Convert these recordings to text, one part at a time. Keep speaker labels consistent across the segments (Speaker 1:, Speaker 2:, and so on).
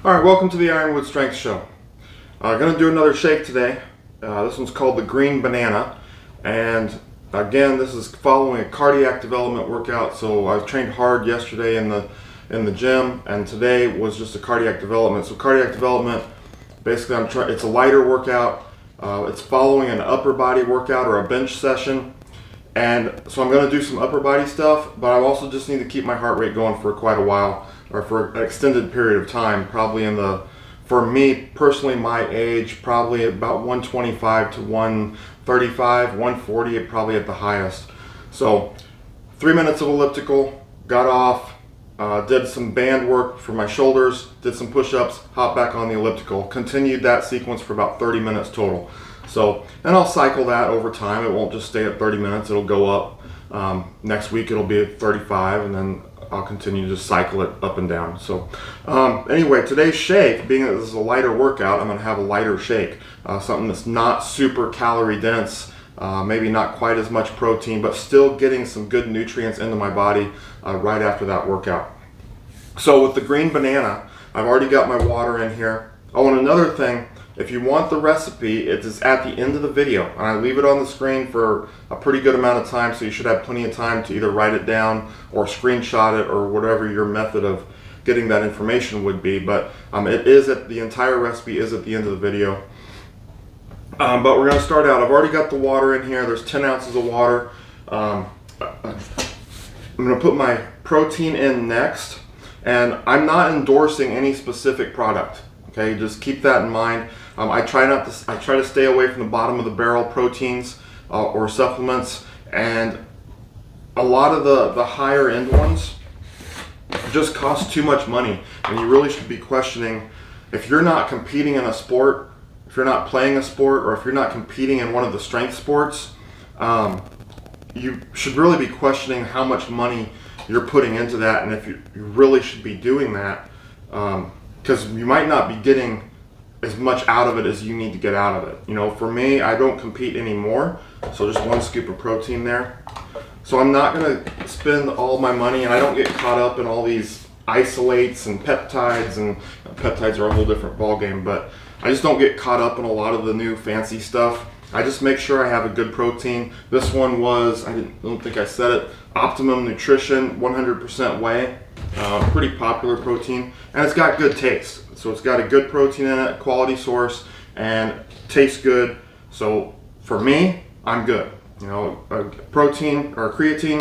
Speaker 1: Alright, welcome to the Ironwood Strength Show. I'm going to do another shake today. This one's called the Green Banana. And again, this is following a cardiac development workout. So I trained hard yesterday in the gym, and today was just a cardiac development. So cardiac development, basically it's a lighter workout. It's following an upper body workout or a bench session. And so I'm going to do some upper body stuff, but I also just need to keep my heart rate going for quite a while, or for an extended period of time, probably for me personally, my age, probably about 125 to 135, 140 probably at the highest. So 3 minutes of elliptical, got off, did some band work for my shoulders, did some push-ups, hopped back on the elliptical, continued that sequence for about 30 minutes total. So, and I'll cycle that over time. It won't just stay at 30 minutes, it'll go up. Next week it'll be at 35, and then I'll continue to just cycle it up and down. So anyway, today's shake, being that this is a lighter workout, I'm going to have a lighter shake. Something that's not super calorie dense, maybe not quite as much protein, but still getting some good nutrients into my body right after that workout. So with the Green Banana, I've already got my water in here. Oh, and another thing, if you want the recipe, it is at the end of the video, and I leave it on the screen for a pretty good amount of time, so you should have plenty of time to either write it down or screenshot it, or whatever your method of getting that information would be. But the entire recipe is at the end of the video. But we're going to start out. I've already got the water in here. There's 10 ounces of water. I'm going to put my protein in next, and I'm not endorsing any specific product. Okay, just keep that in mind. I try to stay away from the bottom of the barrel proteins or supplements, and a lot of the higher end ones just cost too much money, and you really should be questioning if you're not competing in a sport, if you're not playing a sport, or if you're not competing in one of the strength sports. You should really be questioning how much money you're putting into that, and if you really should be doing that, because you might not be getting as much out of it as you need to get out of it. You know, for me, I don't compete anymore, so just 1 scoop of protein there. So I'm not going to spend all my money, and I don't get caught up in all these isolates and peptides, and peptides are a whole different ballgame, but I just don't get caught up in a lot of the new fancy stuff. I just make sure I have a good protein. This one was, I don't think I said it, Optimum Nutrition, 100% whey. Pretty popular protein, and it's got good taste. So it's got a good protein in it, quality source, and tastes good. So for me, I'm good. You know, a protein or a creatine,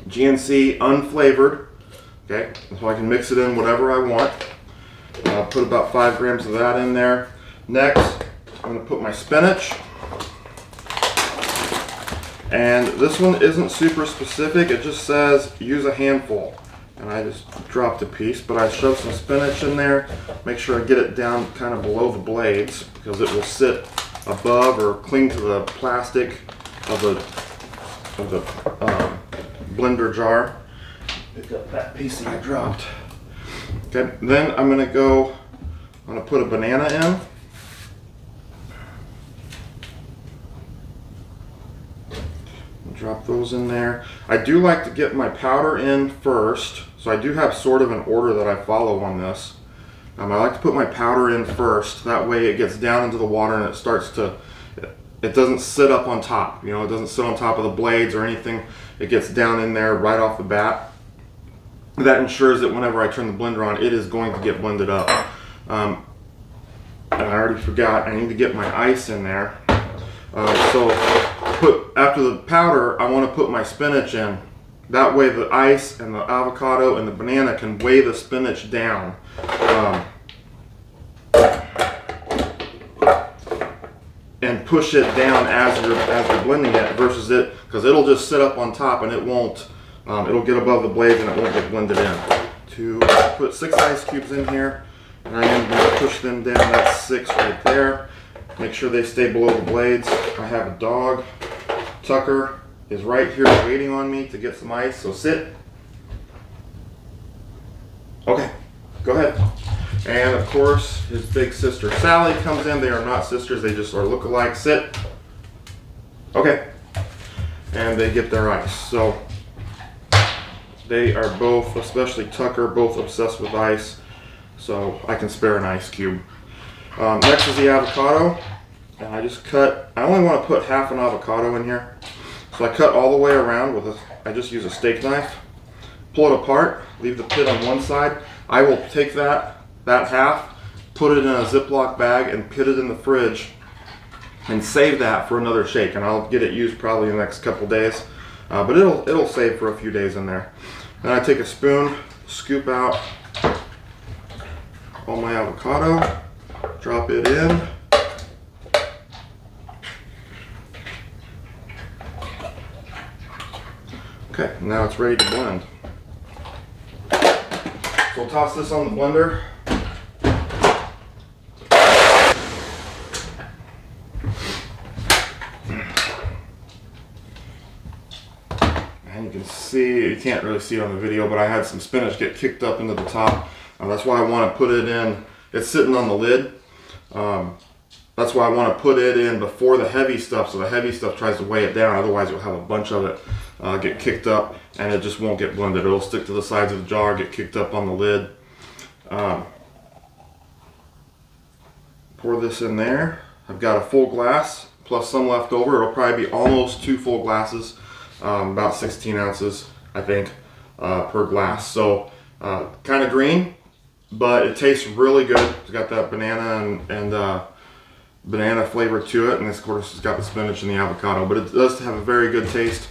Speaker 1: GNC unflavored. Okay, so I can mix it in whatever I want. I'll put about 5 grams of that in there. Next, I'm going to put my spinach. And this one isn't super specific. It just says use a handful. And I just dropped a piece, but I shoved some spinach in there. Make sure I get it down kind of below the blades, because it will sit above or cling to the plastic of the blender jar. Pick up that piece that I dropped. Okay, then I'm gonna put a banana in. Drop those in there. I do like to get my powder in first, so I do have sort of an order that I follow on this. I like to put my powder in first, that way it gets down into the water and it doesn't sit up on top, you know, it doesn't sit on top of the blades or anything. It gets down in there right off the bat. That ensures that whenever I turn the blender on, it is going to get blended up. And I already forgot, I need to get my ice in there. After the powder, I want to put my spinach in. That way the ice and the avocado and the banana can weigh the spinach down. And push it down as you're blending it, versus it, because it'll just sit up on top and it won't, it'll get above the blades and it won't get blended in. To put 6 ice cubes in here, and I am going to push them down. That's 6 right there. Make sure they stay below the blades. I have a dog. Tucker is right here waiting on me to get some ice, so sit. Okay, go ahead. And of course, his big sister Sally comes in. They are not sisters, they just are look-alike. Sit. Okay. And they get their ice. So They are both, especially Tucker, both obsessed with ice. so I can spare an ice cube. Next is the avocado, and I only want to put half an avocado in here. So I cut all the way around I just use a steak knife, pull it apart, leave the pit on one side. I will take that half, put it in a Ziploc bag and put it in the fridge and save that for another shake, and I'll get it used probably in the next couple days, but it'll save for a few days in there. Then I take a spoon, scoop out all my avocado, drop it in. Okay, now it's ready to blend. So we'll toss this on the blender. And you can see, you can't really see it on the video, but I had some spinach get kicked up into the top. That's why I want to put it in. It's sitting on the lid. That's why I want to put it in before the heavy stuff, so the heavy stuff tries to weigh it down. Otherwise you'll have a bunch of it get kicked up and it just won't get blended. It'll stick to the sides of the jar, get kicked up on the lid. Pour this in there. I've got a full glass plus some left over. It'll probably be almost 2 full glasses, about 16 ounces I think per glass. So kind of green, but it tastes really good. It's got that banana and banana flavor to it, and of course it's got the spinach and the avocado, but it does have a very good taste.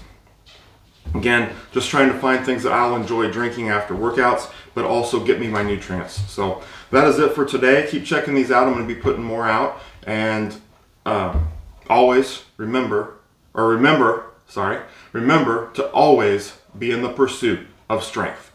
Speaker 1: Again, just trying to find things that I'll enjoy drinking after workouts, but also get me my nutrients. So that is it for today. Keep checking these out. I'm going to be putting more out, and always remember to always be in the pursuit of strength.